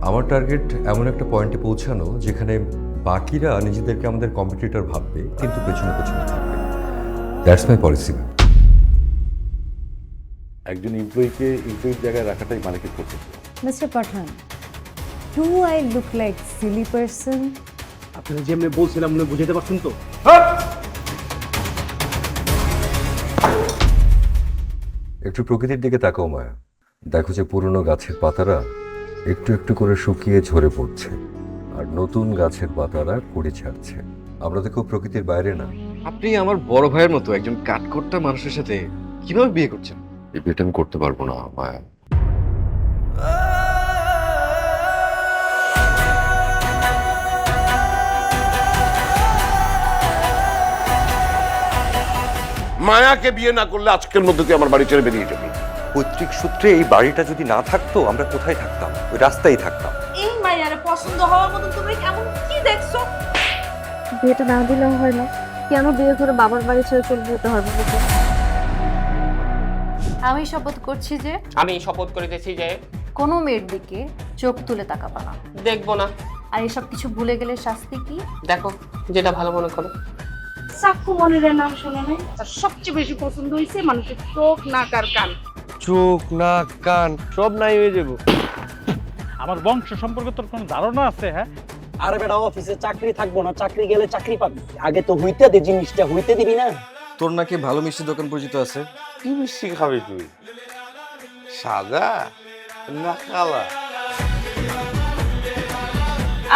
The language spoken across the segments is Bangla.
আমার টার্গেট এমন একটা পয়েন্টে পৌঁছানো যেখানে বাকিরা নিজেদেরকে আমাদের কম্পিটিটর ভাববে, কিন্তু পেছনে পেছনে থাকবে। That's my policy. একজন এমপ্লয়িকে এমপ্লয়ির জায়গায় রাখাটাই মালিকের কর্তব্য। Mister Pathan, do I look like silly person? আপনারা যেমনি বলছিলাম মনে বুঝাতে পারছেন তো? একটু প্রকৃতির দিকে তাকাও মায়া, দেখো যে পুরনো গাছের পাতারা একটু একটু করে শুকিয়ে ঝরে পড়ছে, আর নতুন গাছের পাতারা কুড়ি ছাড়ছে। আমরা তো খুব প্রকৃতির বাইরে না। আপনি আমার বড় ভাইয়ের মতো একজন কাঠখোট্টা মানুষের সাথে কিভাবে বিয়ে করছেন? এই বিয়েটা আমি করতে পারবো না মায়া। মায়াকে বিয়ে না করলে আজকের মধ্যে তুই আমার বাড়ি ছেড়ে বেরিয়ে যাবি। পৈতৃক সূত্রে এই বাড়িটা যদি না থাকতো আমরা কোথায় থাকতাম? ওই রাস্তায় থাকতাম। এই মাইয়ারে পছন্দ হওয়ার মতন তুমি এমন কি দেখছো? বিয়েটা না দিলেও হয় না? কেন বিয়ে করে বাবার বাড়ি ছেড়ে চলে যেতে হবে? আমি শপথ করছি যে আমি শপথ করিতেছি যে কোনো মেয়ের দিকে চোখ তুলে তাকাবা না। দেখবো না। আর এসব কিছু ভুলে গেলে শাস্তি কি? দেখো যেটা ভালো মনে করো। সাক্ষ্য মনিরের নাম শুনে নাই? তার সবচেয়ে বেশি পছন্দ হয়েছে মানুষের চোখ, নাক আর কান। চোখ নাক কান সব নাই হয়ে যাবো। আমার বংশ সম্পর্কে তোর কোনো ধারণা আছে? হ্যাঁ, আরে বেটা, অফিসে চাকরি থাকবো না, চাকরি গেলে চাকরি পাবি। আগে তো হইতে দে, জিনিসটা হইতে দিবি না? তোর নাকি ভালো মিষ্টি দোকান পরিচিত আছে? কি মিষ্টি খাবি তুই? সাদা না কালা?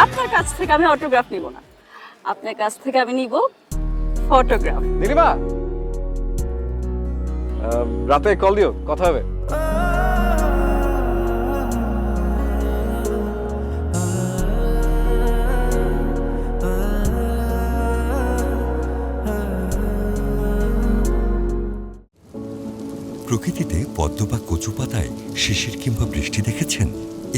আপনার কাছ থেকে আমি অটোগ্রাফ নিব না, আপনার কাছ থেকে আমি নিব ফটোগ্রাফ। নীলিমা, রাতে কল দিও, কথা হবে। প্রকৃতিতে পদ্ম বা কচু পাতায় শিশির কিংবা বৃষ্টি দেখেছেন?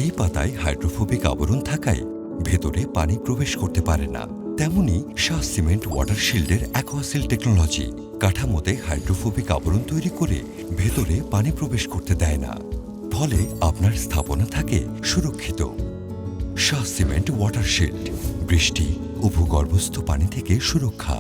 এই পাতায় হাইড্রোফোবিক আবরণ থাকায় ভেতরে পানি প্রবেশ করতে পারে না। তেমনি শাহ সিমেন্ট ওয়াটার শিল্ডের অ্যাকোয়াসিল টেকনোলজি কাঠামোতে হাইড্রোফোবিক আবরণ তৈরি করে ভেতরে পানি প্রবেশ করতে দেয় না, ফলে আপনার স্থাপনা থাকে সুরক্ষিত। শাহ সিমেন্ট ওয়াটার শিল্ড, বৃষ্টি ও ভূগর্ভস্থ পানি থেকে সুরক্ষা।